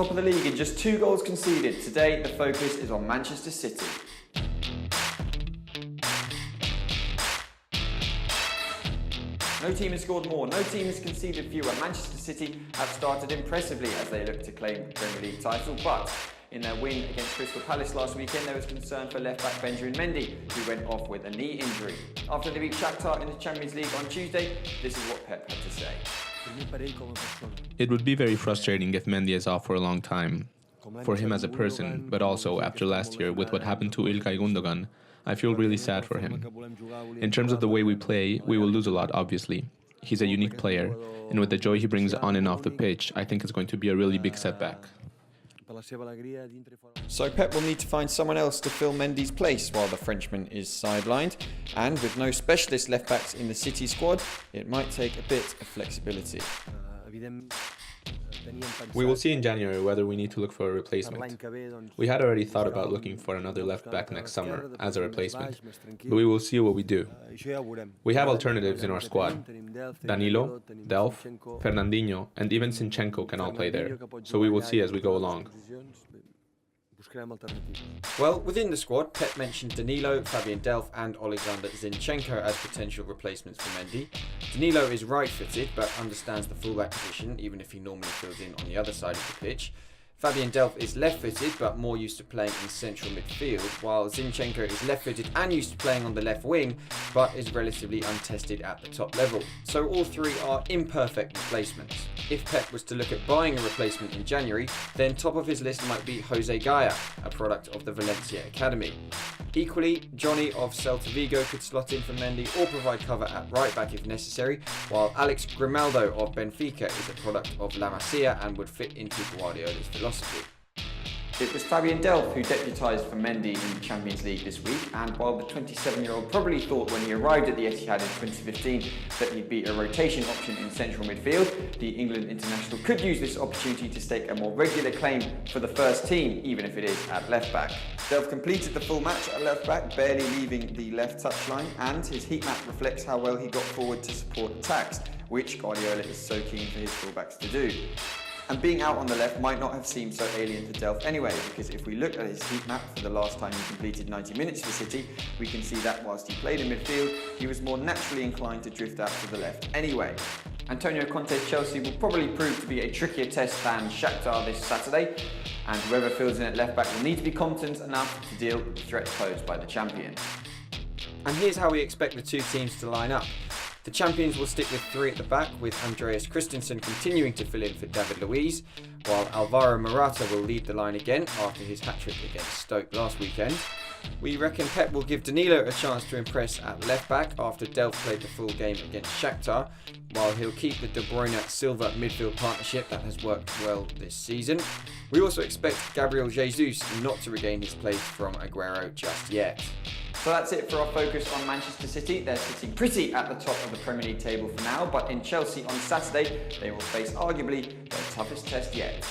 Top of the league in just 2 goals conceded. Today, the focus is on Manchester City. No team has scored more, no team has conceded fewer. Manchester City have started impressively as they look to claim the Premier League title, but in their win against Crystal Palace last weekend, there was concern for left-back Benjamin Mendy, who went off with a knee injury. After they beat Shakhtar in the Champions League on Tuesday, this is what Pep had to say. It would be very frustrating if Mendy is off for a long time. For him as a person, but also after last year with what happened to Ilkay Gundogan, I feel really sad for him. In terms of the way we play, we will lose a lot, obviously. He's a unique player, and with the joy he brings on and off the pitch, I think it's going to be a really big setback. So Pep will need to find someone else to fill Mendy's place while the Frenchman is sidelined, and with no specialist left-backs in the City squad, it might take a bit of flexibility. We will see in January whether we need to look for a replacement. We had already thought about looking for another left-back next summer as a replacement, but we will see what we do. We have alternatives in our squad. Danilo, Delph, Fernandinho, and even Zinchenko can all play there, so we will see as we go along. Well, within the squad, Pep mentioned Danilo, Fabian Delph and Alexander Zinchenko as potential replacements for Mendy. Danilo is right-footed but understands the fullback position, even if he normally fills in on the other side of the pitch. Fabian Delph is left-footed but more used to playing in central midfield, while Zinchenko is left-footed and used to playing on the left wing, but is relatively untested at the top level. So all three are imperfect replacements. If Pep was to look at buying a replacement in January, then top of his list might be Jose Gaya, a product of the Valencia Academy. Equally, Johnny of Celta Vigo could slot in for Mendy or provide cover at right back if necessary, while Alex Grimaldo of Benfica is a product of La Masia and would fit into Guardiola's philosophy. It was Fabian Delph who deputised for Mendy in the Champions League this week, and while the 27-year-old probably thought when he arrived at the Etihad in 2015 that he'd be a rotation option in central midfield, the England international could use this opportunity to stake a more regular claim for the first team, even if it is at left-back. Delph completed the full match at left-back, barely leaving the left touchline, and his heat map reflects how well he got forward to support attacks, which Guardiola is so keen for his fullbacks to do. And being out on the left might not have seemed so alien to Delph anyway, because if we look at his heat map for the last time he completed 90 minutes for City, we can see that whilst he played in midfield, he was more naturally inclined to drift out to the left anyway. Antonio Conte's Chelsea will probably prove to be a trickier test than Shakhtar this Saturday, and whoever fills in at left back will need to be competent enough to deal with the threats posed by the champions. And here's how we expect the two teams to line up. The champions will stick with 3 at the back, with Andreas Christensen continuing to fill in for David Luiz, while Alvaro Morata will lead the line again after his hat-trick against Stoke last weekend. We reckon Pep will give Danilo a chance to impress at left back after Delph played the full game against Shakhtar, while he'll keep the De Bruyne-Silva midfield partnership that has worked well this season. We also expect Gabriel Jesus not to regain his place from Aguero just yet. So that's it for our focus on Manchester City. They're sitting pretty at the top of the Premier League table for now, but in Chelsea on Saturday, they will face arguably their toughest test yet.